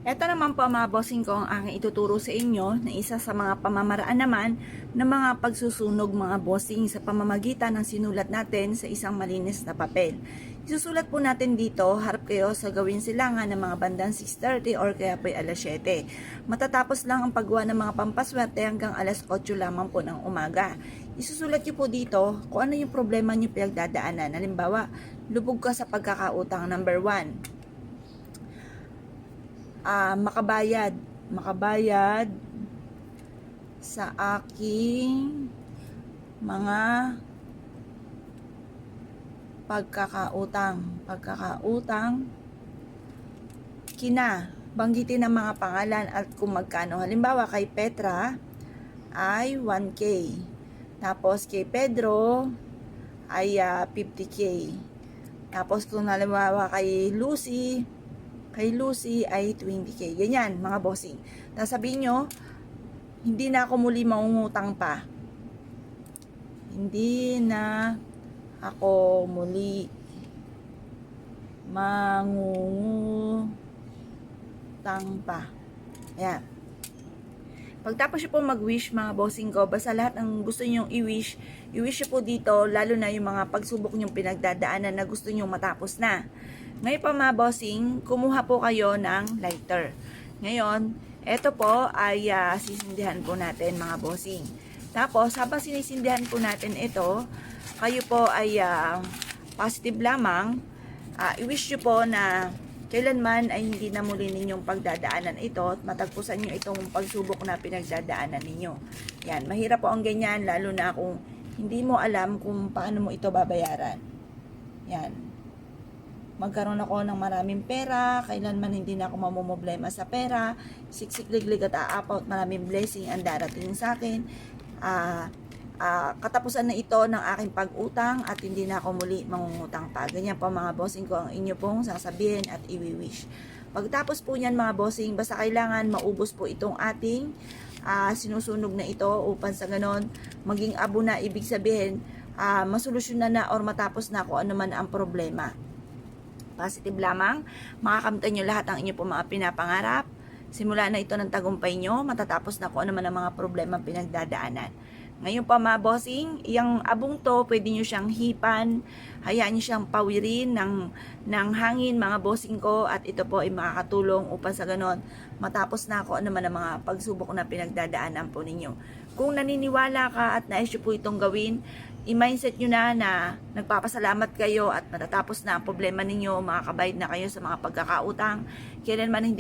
Ito naman po mga bossing ko ang aking ituturo sa inyo na isa sa mga pamamaraan naman ng mga pagsusunog mga bossing sa pamamagitan ng sinulat natin sa isang malinis na papel. Isusulat po natin dito, harap kayo sa gawin silangan ng mga bandang 6:30 or kaya po alas 7. Matatapos lang ang paggawa ng mga pampaswerte hanggang alas 8 lamang po ng umaga. Isusulat nyo po dito kung ano yung problema nyo pinagdadaanan. Halimbawa, lubog ka sa pagkakautang, number 1. Makabayad sa aking mga pagkakautang banggitin ang mga pangalan at kung magkano. Halimbawa kay Petra ay 1K, tapos kay Pedro ay 50K, tapos kung halimbawa kay Lucy ay 20K. Ganyan, mga bossing. Tapos sabihin nyo, hindi na ako muli mangungutang pa. Hindi na ako muli mangungutang pa. Ayan. Pagtapos nyo po mag-wish mga bossing ko, basta lahat ng gusto nyo i-wish nyo po dito, lalo na yung mga pagsubok nyong pinagdadaanan na gusto nyo matapos na. Ngayon pa mga bossing, kumuha po kayo ng lighter. Ngayon, ito po ay sisindihan po natin mga bossing. Tapos, habang sinisindihan po natin ito, kayo po ay positive lamang. I-wish nyo po na kailanman ay hindi na muli ninyong pagdadaanan ito at matagpusan nyo itong pagsubok na pinagdadaanan ninyo. Yan, mahirap po ang ganyan, lalo na kung hindi mo alam kung paano mo ito babayaran. Yan. Magkaroon ako ng maraming pera, kailanman hindi na ako mamumblema sa pera, siksik-liglig at aapaw at maraming blessing ang darating sa akin. Katapusan na ito ng aking pag-utang at hindi na ako muli mangungutang pa. Ganyan po mga bossing ko ang inyo pong sasabihin at i-wish. Pagtapos po niyan mga bossing, basta kailangan maubos po itong ating sinusunog na ito upang sa ganon maging abo na, ibig sabihin masolusyonan na or matapos na kung ano man ang problema. Positive lamang, makakamtan nyo lahat ang inyo po mga pinapangarap. Simula na ito ng tagumpay nyo, matatapos na kung ano man ang mga problema pinagdadaanan. Ngayon pa mga bossing, yung abong to, pwede nyo siyang hipan, hayaan nyo siyang pawirin ng hangin mga bossing ko, at ito po ay makakatulong upang sa ganon, matapos na kung ano man ang mga pagsubok na pinagdadaanan po ninyo. Kung naniniwala ka at nais nyo po itong gawin, i-mindset nyo na nagpapasalamat kayo at matatapos na ang problema ninyo, makakabayad na kayo sa mga pagkakautang, kailanman hindi